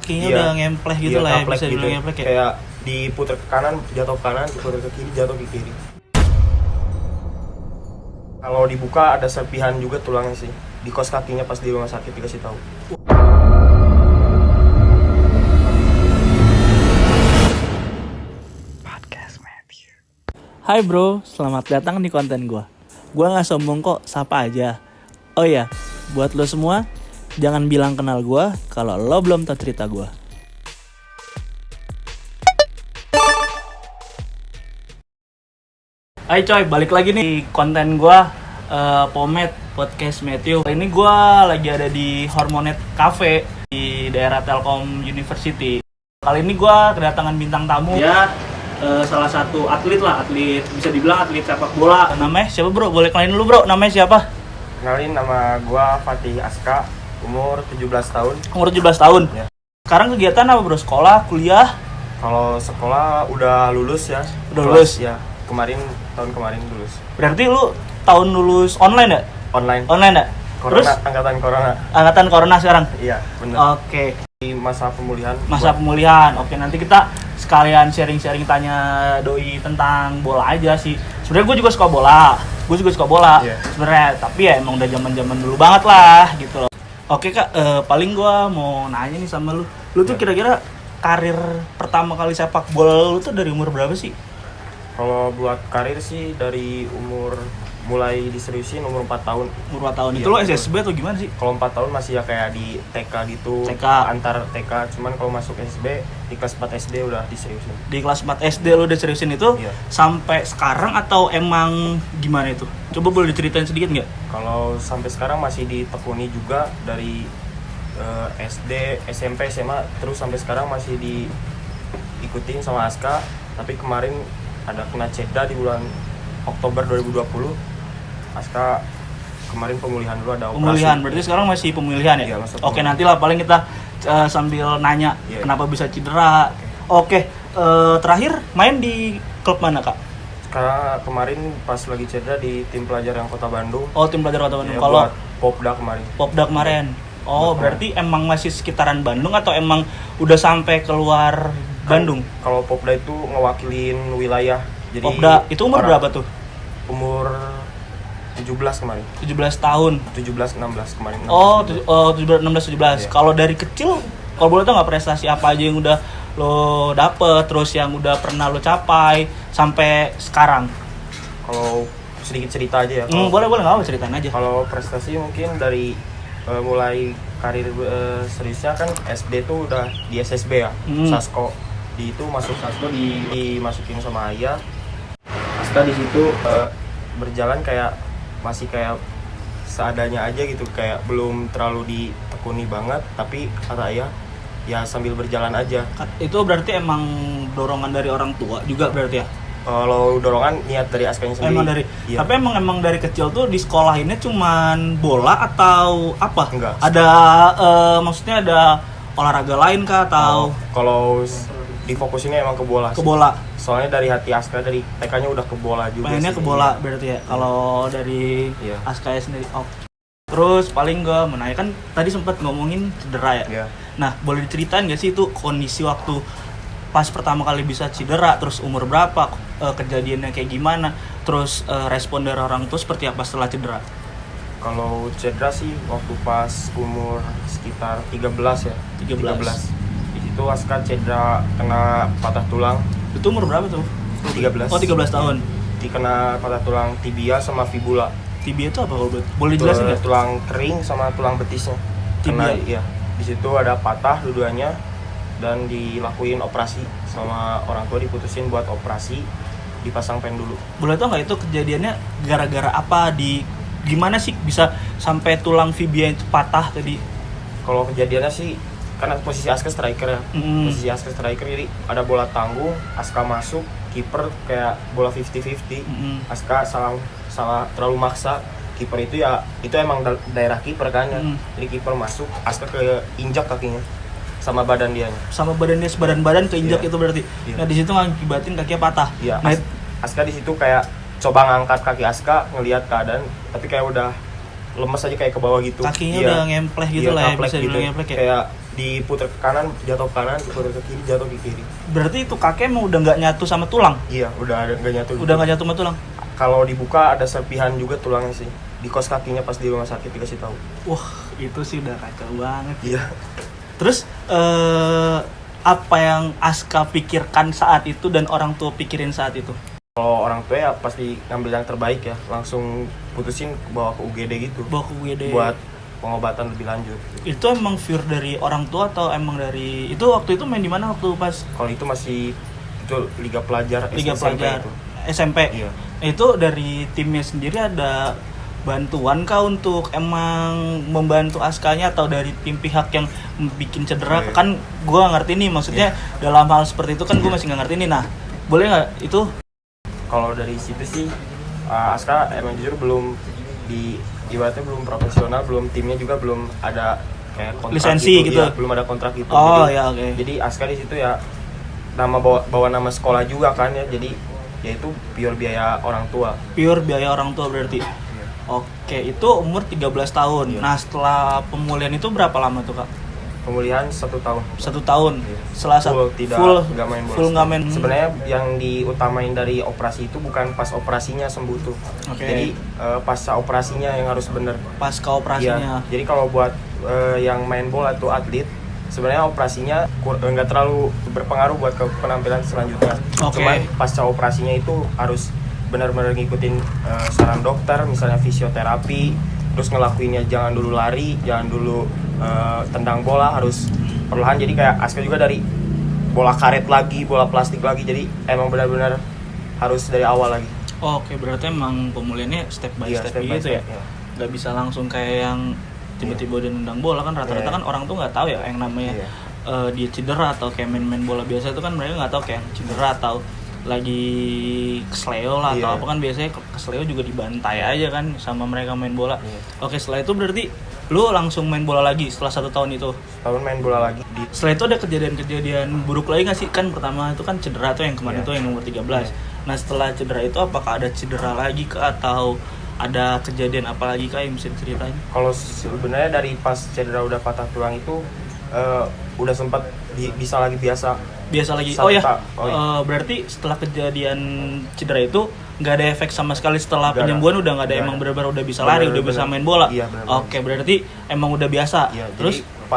kakinya udah ngempleh gitu lah ya, bisa dibilang ngempleh ya. Kayak diputer ke kanan, jatuh ke kanan, diputer ke kiri, jatuh ke kiri. Kalau dibuka ada serpihan juga tulangnya sih. Di kos kakinya pas di rumah sakit dikasih tahu. Hai bro, selamat datang di konten gua. Gua nggak sombong kok, sapa aja. Oh ya, buat lo semua, jangan bilang kenal gua kalau lo belum tahu cerita gua. Hai coy, balik lagi nih di konten gua, Pomade Podcast Matthew. Ini gua lagi ada di Hormonet Cafe di daerah Telkom University. Kali ini gua kedatangan bintang tamu ya. Salah satu atlet bisa dibilang atlet sepak bola. Namanya siapa bro? Boleh kenalin dulu bro, namanya siapa? Kenalin, nama gua Fatih Aska, umur 17 tahun. Umur 17 tahun? Ya. Sekarang kegiatan apa bro? Sekolah, kuliah? Kalau sekolah udah lulus ya. Udah lulus? Ya, tahun kemarin lulus. Berarti lu tahun lulus online ya? Online ya? Corona, terus? Angkatan corona sekarang? Iya, benar. Oke. Di masa pemulihan. Oke, nanti kita sekalian sharing-sharing tanya doi tentang bola aja sih. Sebenarnya gue juga suka bola. Yeah. Sebenarnya, tapi ya emang udah zaman dulu banget lah gitu loh. Oke kak, paling gue mau nanya nih sama lu. Lu tuh kira-kira karir pertama kali sepak bola lu tuh dari umur berapa sih? Kalau buat karir sih dari mulai diseriusin umur 4 tahun. Umur 4 tahun. Iya, itu lo SSB atau gimana sih? Kalau 4 tahun masih ya kayak di TK gitu. TK. Antar TK, cuman kalau masuk SSB di kelas 4 SD udah diseriusin. Di kelas 4 SD lo udah seriusin itu? Iya. Sampai sekarang atau emang gimana itu? Coba boleh diceritain sedikit nggak? Kalau sampai sekarang masih ditekuni juga dari SD, SMP, SMA, terus sampai sekarang masih diikutin sama Aska. Tapi kemarin ada kena cedera di bulan Oktober 2020. Aska kemarin pemulihan dulu, ada operasi. Pemulihan, berarti sekarang masih pemulihan ya? Iya, oke, nantilah paling kita sambil nanya kenapa bisa cedera. Oke, terakhir main di klub mana kak? Karena kemarin pas lagi cedera di tim pelajar yang Kota Bandung. Oh, tim pelajar Kota Bandung. Ya, kalau Popda kemarin. Oh, berarti emang masih sekitaran Bandung atau emang udah sampai keluar Bandung? Kalau Popda itu ngewakilin wilayah. Jadi Popda itu umur berapa tuh? Umur 17 kemarin. 17 tahun. 17-16 kemarin. 16-17. Yeah. Kalau dari kecil, kalau boleh tau nggak prestasi apa aja yang udah lo dapet, terus yang udah pernah lo capai sampai sekarang? Kalau sedikit cerita aja ya. Boleh nggak apa ceritain aja. Kalau prestasi mungkin dari mulai karir seriusnya kan SD tuh udah di SSB ya, Sasko. Di itu masuk Sasko dimasukin sama ayah. Aska di situ berjalan masih kayak seadanya aja gitu, kayak belum terlalu ditekuni banget, tapi kata ayah ya sambil berjalan aja. Itu berarti emang dorongan dari orang tua juga berarti ya? Kalau dorongan niat dari Askanya sendiri. Iya. Tapi emang dari kecil tuh di sekolah ini cuman bola atau apa? Enggak. Ada maksudnya ada olahraga lain kah atau? Kalau difokusinnya emang ke bola. Ke bola. Soalnya dari hati Aska dari TK-nya udah ke bola juga. Mainnya ke bola berarti ya. Kalau dari Aska sendiri. Oh. Terus paling gue menanya kan tadi sempat ngomongin cedera ya. Yeah. Nah, boleh diceritain nggak sih itu kondisi waktu pas pertama kali bisa cedera, terus umur berapa, kejadiannya kayak gimana, terus respon dari orang tua seperti apa setelah cedera? Kalau cedera sih waktu pas umur sekitar 13 ya. 13. Di situ Aska cedera kena patah tulang. Itu umur berapa tuh? 13. Oh, 13 tahun. Dikena patah tulang tibia sama fibula. Tibia itu apa kalau boleh jelasin nggak? Tulang kering sama tulang betisnya. Tibia. Iya. Di situ ada patah dua-duanya dan dilakuin operasi sama orang tua, diputusin buat operasi, dipasang pen dulu. Boleh tau nggak itu kejadiannya gara-gara apa, gimana sih bisa sampai tulang fibia itu patah tadi? Kalau kejadiannya sih karena posisi Aska striker ya. Posisi Aska striker, jadi ada bola tanggung, Aska masuk, kiper kayak bola 50-50. Aska salah terlalu maksa. Kiper itu emang daerah kiper kan ya. Jadi kiper masuk, Aska injak kakinya sama badan dianya. Sama badannya sebadan-badan keinjak itu berarti. Nah, di situ ngakibatin kakinya patah. Iya. Aska di situ kayak coba ngangkat kaki Aska, ngelihat keadaan, tapi kayak udah lemes aja kayak ke bawah gitu. Kakinya udah ngempleh gitu lah ya, bisa dibilang ngempleh kayak diputer ke kanan, jatuh ke kanan, diputer ke kiri, jatuh ke kiri. Berarti itu kaki emang udah nggak nyatu sama tulang? Iya, udah nggak nyatu. Udah nggak nyatu sama tulang? Kalau dibuka ada serpihan juga tulangnya sih. Di kos kakinya pas di rumah sakit dikasih tahu. Wah, itu sih udah kacau banget. Iya. Terus apa yang Aska pikirkan saat itu dan orang tua pikirin saat itu? Kalau orang tua ya pasti ngambil yang terbaik ya, langsung putusin bawa ke UGD gitu. Bawa ke UGD. Buat pengobatan lebih lanjut. Itu emang fear dari orang tua atau emang dari itu waktu itu main di mana waktu pas? Kalau itu masih itu liga pelajar Pelajar itu. SMP. Iya. Itu dari timnya sendiri ada bantuan kah untuk emang membantu Askanya atau dari tim pihak yang bikin cedera? Iya. Kan gua ngerti nih, maksudnya dalam hal seperti itu kan gua masih nggak ngerti nih. Nah, boleh nggak itu? Kalau dari situ sih Aska emang jujur belum ibaratnya belum profesional, belum timnya juga belum ada kayak kontrak lisensi gitu. Ya, belum ada kontrak gitu. Oh jadi, ya, oke. Jadi Aska di situ ya bawa nama sekolah juga kan ya. Jadi ya itu pure biaya orang tua. Pure biaya orang tua berarti. Oke, itu umur 13 tahun. Iya. Nah, setelah pemulihan itu berapa lama tuh, Kak? Pemulihan 1 tahun. 1 tahun. Iya. Setelah Full nggak main bola. Full nggak main. Sebenarnya yang diutamain dari operasi itu bukan pas operasinya sembuh tuh. Oke. Jadi pasca operasinya yang harus bener. Pasca operasinya. Iya. Jadi kalau buat yang main bola tuh atlet, sebenarnya operasinya nggak terlalu berpengaruh buat ke penampilan selanjutnya. Oke. Cuman pasca operasinya itu harus benar-benar ngikutin saran dokter, misalnya fisioterapi, terus ngelakuinnya jangan dulu lari, jangan dulu tendang bola, harus perlahan. Jadi kayak Aska juga dari bola karet lagi, bola plastik lagi, jadi emang benar-benar harus dari awal lagi. Oke, berarti emang pemulihannya step by Iya, step by gitu ya? step, ya. Nggak bisa langsung kayak yang tiba-tiba udah nendang bola kan rata-rata Iya. kan orang tuh nggak tahu ya yang namanya Iya. dia cedera atau kayak main-main bola biasa itu kan mereka nggak tahu kayak cedera atau lagi kesleo lah atau Iya. apa kan biasanya kesleo juga dibantai aja kan sama mereka main bola. Iya. Oke, setelah itu berarti lu langsung main bola lagi setelah 1 tahun itu. Tahun main bola lagi di Setelah itu ada kejadian-kejadian buruk lagi nggak sih? Kan pertama itu kan cedera tuh yang kemarin Iya. tuh yang nomor 13. Nah setelah cedera itu apakah ada cedera lagi kah atau ada kejadian apa lagi kah yang bisa diceritain? Kalau sebenarnya dari pas cedera udah patah tulang itu udah sempat bisa lagi biasa lagi. Satu Oh ya, iya. berarti setelah kejadian cedera itu nggak ada efek sama sekali setelah Nggak penyembuhan udah nggak ada Nggak emang ada. benar-benar udah bisa lari, udah bisa main bola. Iya, benar-benar. Oke, berarti emang udah biasa. Iya, Terus jadi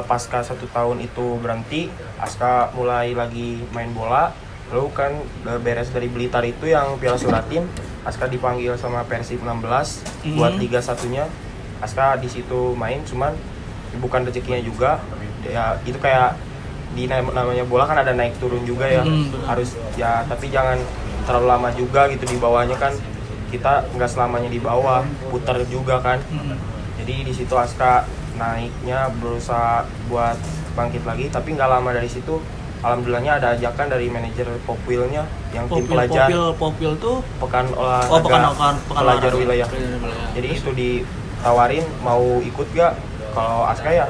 pasca 1 tahun itu berhenti, Aska mulai lagi main bola. Lalu kan beres dari Blitar itu yang Piala Suratin, Aska dipanggil sama Persib 16 buat Liga 1-nya. Aska di situ main, cuman bukan rezekinya juga. Ya itu kayak di namanya bola kan ada naik turun juga ya. benar. Harus ya, tapi jangan terlalu lama juga gitu di bawahnya kan. Kita nggak selamanya di bawah, putar juga kan. Jadi di situ Aska naiknya berusaha buat bangkit lagi, tapi nggak lama dari situ alhamdulillahnya ada ajakan dari manajer Popwilnya yang tim pelajar Popwil tuh pekan olahraga pelajar wilayah. Jadi itu ditawarin mau ikut gak? Kalau Aska ya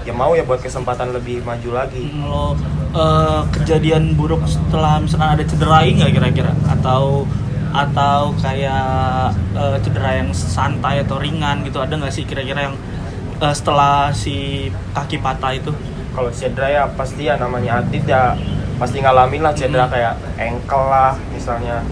mau ya buat kesempatan lebih maju lagi. Kalau kejadian buruk setelah misalkan ada cedera nggak kira-kira atau kayak cedera yang santai atau ringan gitu, ada nggak sih kira-kira yang setelah si kaki patah itu? Kalau cedera ya pasti ya namanya atlet ya pasti ngalamin lah cedera kayak ankle lah misalnya,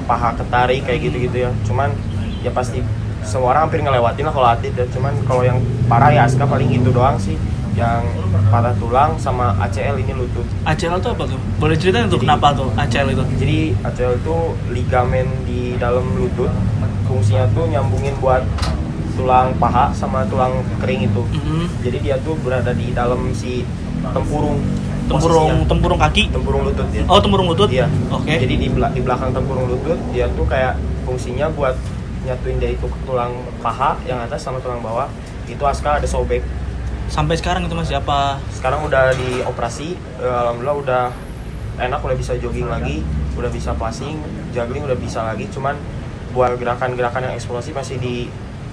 paha ketarik kayak gitu-gitu ya. Cuman ya pasti semua orang hampir ngelewatin lah kalau atlet ya. Cuman kalau yang parah ya Aska paling gitu doang sih, yang patah tulang sama ACL ini lutut. ACL itu apa tuh? Boleh ceritain tuh kenapa tuh ACL itu? Jadi ACL itu ligamen di dalam lutut, fungsinya tuh nyambungin buat tulang paha sama tulang kering itu. Jadi dia tuh berada di dalam si tempurung kaki. Tempurung lutut ya. Oh, tempurung lutut. Iya. Oke. Jadi di belakang tempurung lutut dia tuh kayak fungsinya buat nyatuin dari tulang paha yang atas sama tulang bawah. Itu Aska ada sobek. Sampai sekarang itu masih apa? Sekarang udah dioperasi, alhamdulillah udah enak, udah bisa jogging lagi, udah bisa passing, juggling udah bisa lagi. Cuman buat gerakan-gerakan yang eksplosif masih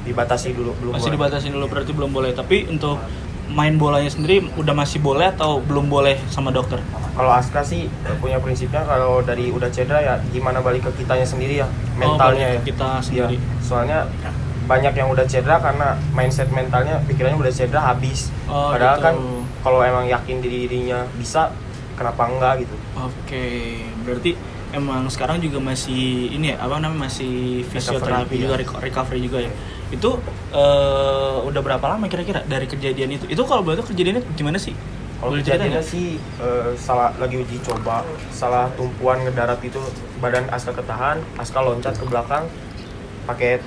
dibatasi dulu, belum Masih boleh. dibatasi dulu berarti belum boleh. Tapi untuk main bolanya sendiri udah masih boleh atau belum boleh sama dokter? Kalau Aska sih punya prinsipnya kalau dari udah cedera ya gimana balik ke kitanya sendiri ya, mentalnya balik ke kita sendiri. Ya, soalnya banyak yang udah cedera karena mindset mentalnya, pikirannya udah cedera habis. Padahal gitu. kan kalau emang yakin dirinya bisa, kenapa enggak gitu. Oke, berarti emang sekarang juga masih ini ya, masih fisioterapi juga, recovery juga ya. Itu udah berapa lama kira-kira dari kejadian itu? Itu kalau boleh tahu kejadiannya gimana sih? Kalau kejadiannya sih salah lagi uji coba, salah tumpuan ngedarat itu, badan Aska ketahan, Aska loncat ke belakang, pakai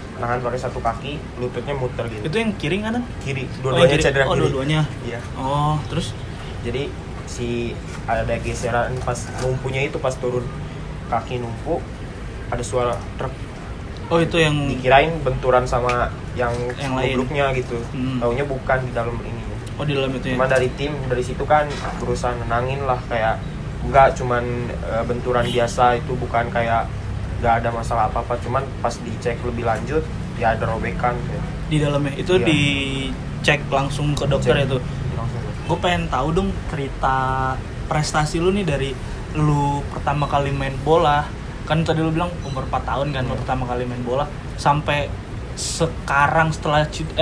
satu kaki, lututnya muter gitu. Itu yang kiri kanan? Kiri, dua-duanya cedera kiri. Dua-duanya. Iya. Oh, terus? Jadi ada geseran pas numpunya itu, pas turun kaki numpu, ada suara truk. Oh, itu yang dikirain benturan sama yang gobloknya gitu. Taunya bukan, di dalam ini. Oh, di dalam itu ya. Cuma dari situ kan berusaha nenangin lah, kayak enggak cuman benturan biasa, itu bukan kayak enggak ada masalah apa-apa, cuman pas dicek lebih lanjut ya ada robekan ya. Di dalamnya itu iya. Dicek langsung ke dokter itu. Gue pengen tahu dong cerita prestasi lu nih dari lu pertama kali main bola. Kan tadi lu bilang umur 4 tahun kan pertama kali main bola, sampai sekarang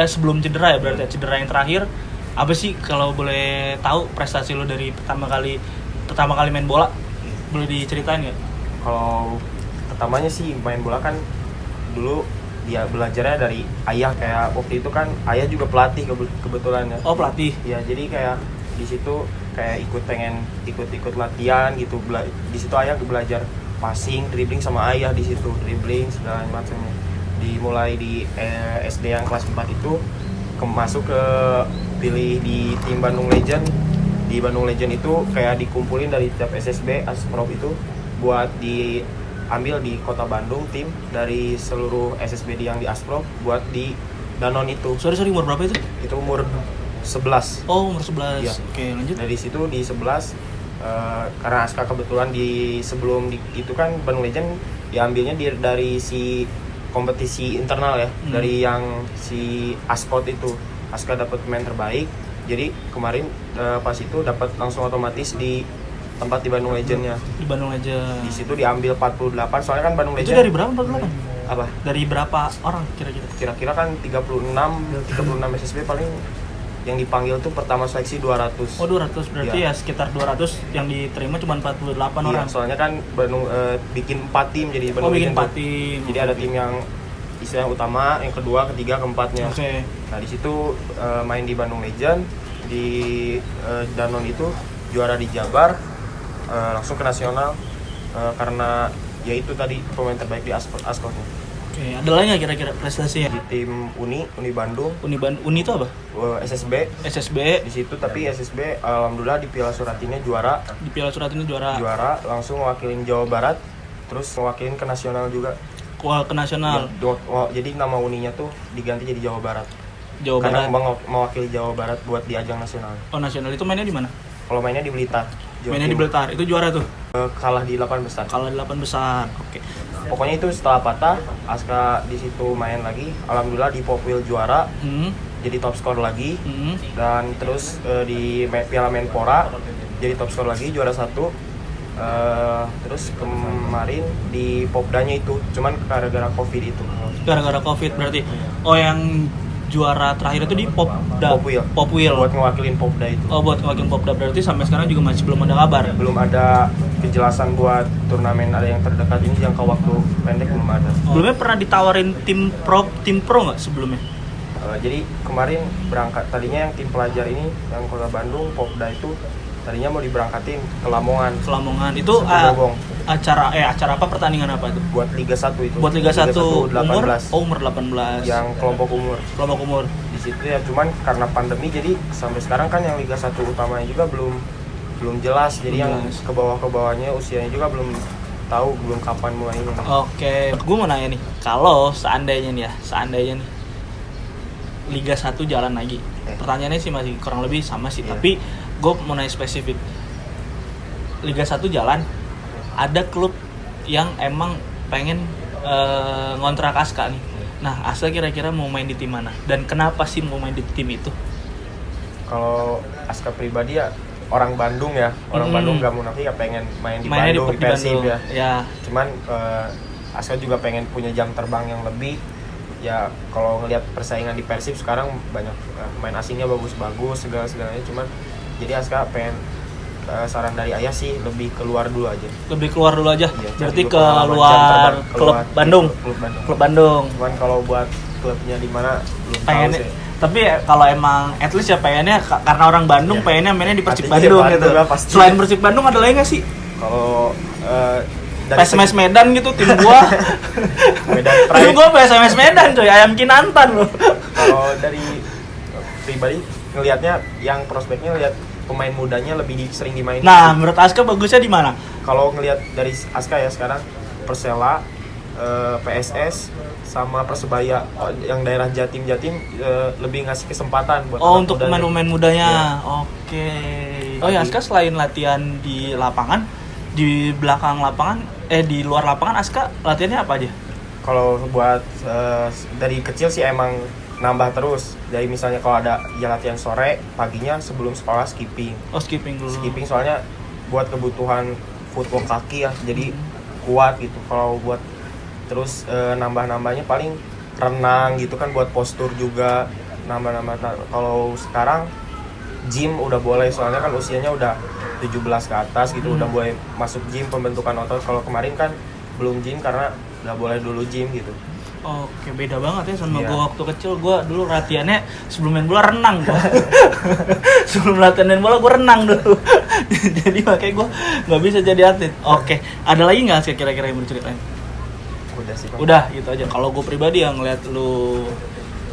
sebelum cedera ya berarti cedera yang terakhir. Apa sih kalau boleh tahu prestasi lo dari pertama kali main bola? Boleh diceritain nggak? Kalau pertamanya sih main bola kan dulu dia belajarnya dari ayah, kayak waktu itu kan ayah juga pelatih kebetulan ya. Oh, pelatih. Ya, jadi kayak di situ kayak ikut latihan gitu. Di situ ayah belajar passing, dribbling sama ayah di situ, dribbling segala macamnya. Dimulai di SD yang kelas 4 itu masuk ke pilih di tim Bandung Legend. Di Bandung Legend itu kayak dikumpulin dari tiap SSB, Asprov itu buat diambil di Kota Bandung, tim dari seluruh SSB yang di Asprov buat di Danon itu. Sorry, umur berapa itu? Itu umur 11. Oh, umur 11. Ya. Oke, lanjut. Dari situ di 11 karena Aska kebetulan sebelum itu kan Bandung Legend diambilnya dari si kompetisi internal ya, dari yang si Askot itu. Aska dapat pemain terbaik, jadi kemarin pas itu dapat langsung otomatis di tempat di Bandung Legend-nya. Di Bandung Legend. Di situ diambil 48, soalnya kan Bandung Legend. Itu dari berapa 48? Apa? Dari berapa orang kira-kira? Kira-kira kan 36 SSB paling yang dipanggil tuh pertama seleksi 200. Oh, 200 berarti ya sekitar 200 yang diterima cuma 48 orang. Soalnya kan Bandung bikin 4 tim jadi Bandung. Bikin 4 tim. Jadi ada tim yang istilah utama, yang kedua, ketiga, keempatnya. Oke. Nah, di situ main di Bandung Legend, di Danon itu juara di Jabar, langsung ke nasional karena ya itu tadi pemain terbaik di Askotnya. Oke, ada lagi nggak kira-kira prestasinya? Di tim Uni Bandung. Uni itu apa? SSB. Di situ, tapi SSB alhamdulillah di Piala Suratinnya juara. Di Piala Suratinnya juara. Juara, langsung mewakilin Jawa Barat, terus mewakilin ke nasional juga. Ke nasional. Ya, jadi nama Uninya tuh diganti jadi Jawa Barat. Karena mewakili Jawa Barat buat di ajang nasional. Oh, nasional itu mainnya di mana? Kalau mainnya di Blitar. Mainnya di Blitar. Itu juara tuh. Kalah di 8 besar. Oke. Pokoknya itu setelah patah, Aska di situ main lagi. Alhamdulillah di Popwil juara. Jadi top skor lagi. Dan terus di Piala Menpora jadi top skor lagi, juara 1. Terus kemarin di Popdanya itu, cuman gara-gara Covid itu. Gara-gara Covid berarti. Oh, yang juara terakhir itu di Popwil. Buat ngewakilin Popda itu. Oh, buat ngewakilin Popda, berarti sampai sekarang juga masih belum ada kabar. Belum ada kejelasan buat turnamen ada yang terdekat ini, jangka waktu pendek belum ada. Sebelumnya pernah ditawarin tim pro nggak sebelumnya? Jadi kemarin berangkat, tadinya yang tim pelajar ini yang Kota Bandung Popda itu tadinya mau diberangkatin ke Lamongan. Itu acara apa, pertandingan apa itu? Buat Liga 1 itu. Buat Liga 1 umur 18. Umur 18. Yang kelompok umur. Di situ ya, cuman karena pandemi jadi sampai sekarang kan yang Liga 1 utamanya juga belum jelas. Jadi yang ke bawahnya usianya juga belum tahu kapan mulainya. Oke, gue mau nanya nih. Kalau seandainya nih Liga 1 jalan lagi. Pertanyaannya sih masih kurang lebih sama sih, tapi gue mau nanya spesifik. Liga 1 jalan, ada klub yang emang pengen ngontrak Aska nih. Nah, Aska kira-kira mau main di tim mana? Dan kenapa sih mau main di tim itu? Kalau Aska pribadi ya orang Bandung ya. Orang Bandung gak munafik ya, pengen main di Bandung, di Persib ya. Cuman Aska juga pengen punya jam terbang yang lebih. ya kalau ngelihat persaingan di Persib sekarang banyak pemain asingnya bagus-bagus segala-segalanya, cuman jadi Aska pengen saran dari ayah sih lebih keluar dulu aja. Lebih keluar dulu aja. Ya, berarti keluar klub Bandung. Klub Bandung. Cuman kalau buat klubnya di mana belum tahu sih. Tapi kalau emang at least ya pengennya karena orang Bandung pengennya mainnya di Persib Bandung gitu. Selain Persib Bandung ada lagi nggak sih? Kalau PSMS Medan gitu tim gua. Tim gua PSMS Medan coy, ayam Kinantan loh. Kalau dari pribadi ngelihatnya yang prospeknya lihat pemain mudanya lebih sering dimainin. Nah, menurut Aska bagusnya di mana? Kalau ngelihat dari Aska ya sekarang Persela, PSS sama Persebaya yang daerah Jatim lebih ngasih kesempatan buat untuk pemain-pemain mudanya. Ya. Oke. Oh ya, Aska selain latihan di lapangan, di belakang lapangan, di luar lapangan Aska latihannya apa aja? Kalau buat dari kecil sih emang nambah terus. Jadi misalnya kalau ada ya latihan sore, paginya sebelum sekolah skipping. Oh, skipping dulu. Skipping soalnya buat kebutuhan footwork kaki ya, jadi kuat gitu. Kalau buat terus nambah-nambahnya paling renang gitu kan buat postur juga, nambah-nambah. Kalau sekarang gym udah boleh soalnya kan usianya udah 17 ke atas gitu, udah boleh masuk gym pembentukan otot. Kalau kemarin kan belum gym karena nggak boleh dulu gym gitu. Oke, beda banget ya sama gue waktu kecil. Gue dulu latihannya sebelum main bola renang gua. Sebelum latihan main bola gue renang dulu. Jadi makanya gue nggak bisa jadi atlet. Oke, ada lagi nggak sih kira-kira yang berceritain? Udah sih. Udah gitu aja. Kalau gue pribadi yang ngeliat lu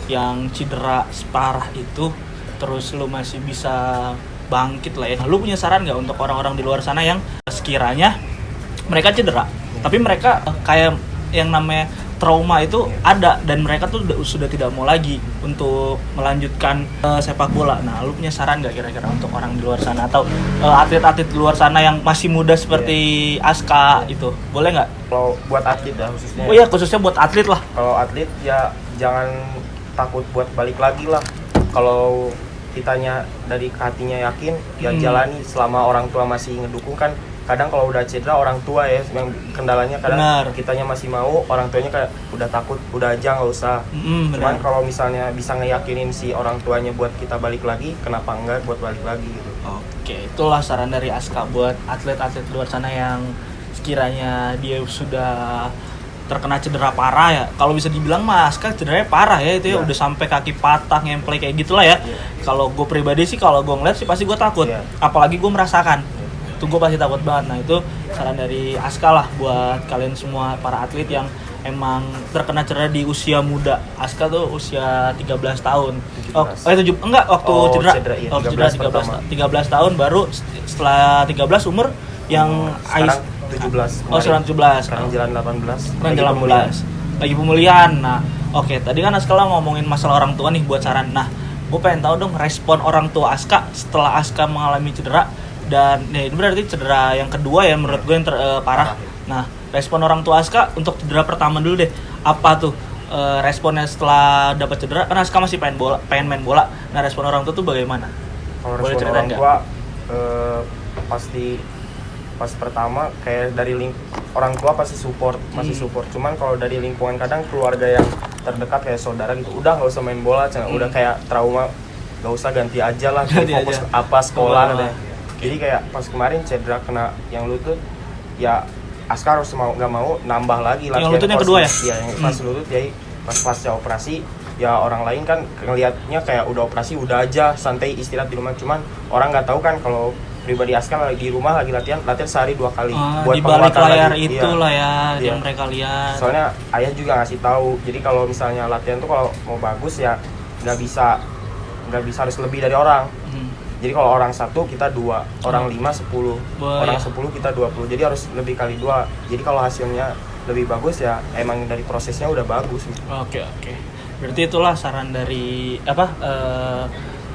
yang cedera separah itu, terus lu masih bisa bangkit lah ya. Lu punya saran nggak untuk orang-orang di luar sana yang sekiranya mereka cedera, tapi mereka kayak yang namanya trauma itu ada dan mereka tuh sudah tidak mau lagi untuk melanjutkan sepak bola. Nah, lu punya saran nggak kira-kira untuk orang di luar sana atau atlet-atlet di luar sana yang masih muda seperti Aska itu, boleh nggak? Kalau buat atlet ya khususnya. Oh iya, khususnya buat atlet lah. Kalau atlet ya jangan takut buat balik lagi lah. Kalau kitanya dari hatinya yakin, ya jalani selama orang tua masih ngedukung kan. Kadang kalau udah cedera orang tua ya yang kendalanya kadang kitanya masih mau, orang tuanya kayak udah takut, udah aja nggak usah. Cuman kalau misalnya bisa ngeyakinin si orang tuanya buat kita balik lagi, kenapa enggak buat balik lagi gitu. Oke, itulah saran dari Aska buat atlet-atlet luar sana yang sekiranya dia sudah terkena cedera parah ya. Kalau bisa dibilang mah Aska cederanya parah ya itu ya, udah sampai kaki patah, ngemplek kayak gitulah ya. Kalau gue pribadi sih kalau gue ngeliat sih pasti gue takut. Apalagi gue merasakan. Gue pasti takut banget. Nah, itu saran dari Aska lah buat kalian semua para atlet yang emang terkena cedera di usia muda. Aska tuh usia 13 tahun. 17. Enggak, waktu cedera. Iya, waktu cedera 13 tahun baru setelah 13 umur yang sekarang 17. Oh, sekarang 17. Sekarang jalan 18. Sekarang jalan 18. Lagi pemulihan. Nah, oke, tadi kan Aska lah ngomongin masalah orang tua nih buat saran. Nah, gue pengen tahu dong respon orang tua Aska setelah Aska mengalami cedera. Dan ini berarti cedera yang kedua ya menurut gue yang parah. Nah, respon orang tua Aska untuk cedera pertama dulu deh. Apa tuh responnya setelah dapat cedera? Karena Aska masih pengen main bola. Nah, respon orang tua tuh bagaimana? Kalau respon orang tua pasti pas pertama kayak dari orang tua pasti support, masih support. Cuman kalau dari lingkungan kadang keluarga yang terdekat kayak saudara gitu, udah nggak usah main bola, udah kayak trauma, nggak usah ganti aja lah, fokus apa sekolah katanya. Jadi kayak pas kemarin cedera kena yang lutut, ya Aska harus nggak mau nambah lagi latihan. Yang lutut yang kedua ya? Iya, yang pas lutut jadi pasca operasi, ya orang lain kan ngelihatnya kayak udah operasi udah aja santai istirahat di rumah. Cuman orang nggak tahu kan kalau pribadi Aska lagi di rumah lagi latihan sehari 2 kali. Buat di balik layar lagi. Itulah ya yang mereka lihat. Soalnya ayah juga ngasih tahu. Jadi kalau misalnya latihan tuh kalau mau bagus ya nggak bisa harus lebih dari orang. Jadi kalau orang 1 kita 2, orang 5 10, orang 10 kita 20. Jadi harus lebih kali 2. Jadi kalau hasilnya lebih bagus ya emang dari prosesnya udah bagus. Oke. Berarti itulah saran dari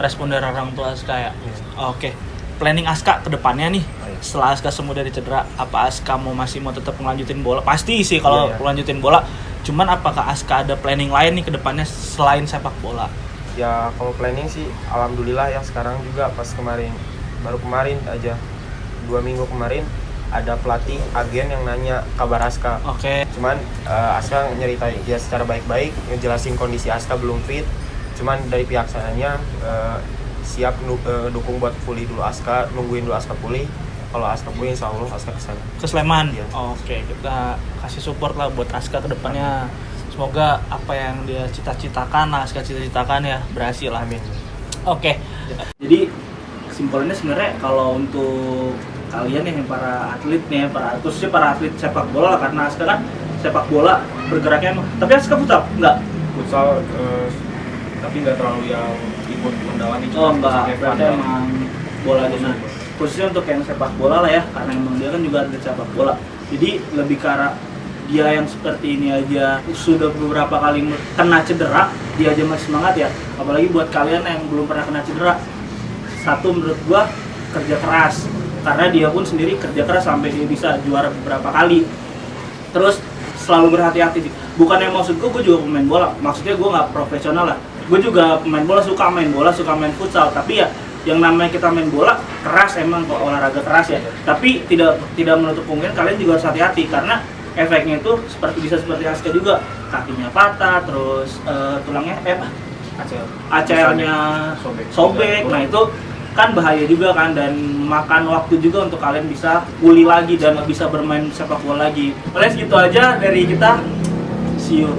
respon dari orang tua Aska ya. Oke. Planning Aska ke depannya nih. Setelah Aska semua dari cedera, apa Aska masih mau tetap melanjutin bola? Pasti sih kalau melanjutin bola. Cuman apakah Aska ada planning lain nih ke depannya selain sepak bola? Ya kalau planning sih alhamdulillah ya sekarang juga pas baru kemarin aja 2 minggu kemarin ada pelatih agen yang nanya kabar Aska. Cuman Aska nyeritain dia secara baik-baik, ngejelasin kondisi Aska belum fit. Cuman dari pihak sananya siap dukung buat pulih dulu Aska, nungguin dulu Aska pulih. Kalau Aska pulih, insya Allah Aska kesana. Ke Sleman. Ya. Oke, kita kasih support lah buat Aska ke depannya. Semoga apa yang dia cita-citakan, Aska cita-citakan ya berhasil. Amin. Oke. Jadi kesimpulannya sebenarnya kalau untuk kalian nih para atlet nih, khususnya para atlet sepak bola lah, karena Aska kan sepak bola bergeraknya tapi Aska futsal enggak? Futsal tapi nggak terlalu yang ikut mendalami. Oh enggak, berarti emang bola aja. Khususnya untuk yang sepak bola lah ya, karena emang dia kan juga atlet sepak bola. Jadi lebih ke arah dia yang seperti ini aja sudah beberapa kali kena cedera, dia aja masih semangat ya. Apalagi buat kalian yang belum pernah kena cedera. Satu, menurut gua kerja keras, karena dia pun sendiri kerja keras sampai dia bisa juara beberapa kali. Terus selalu berhati-hati sih. Bukan yang maksud gua juga pemain bola, maksudnya gua nggak profesional lah. Gue juga pemain bola, suka main futsal, tapi ya yang namanya kita main bola keras, emang kok olahraga keras ya. Tapi tidak menutup kemungkinan kalian juga harus hati-hati, karena efeknya itu seperti Aska juga, kakinya patah, terus tulangnya ACL-nya sobek. Nah itu kan bahaya juga kan, dan makan waktu juga untuk kalian bisa pulih lagi dan bisa bermain sepak bola lagi. Oleh segitu aja dari kita, see you.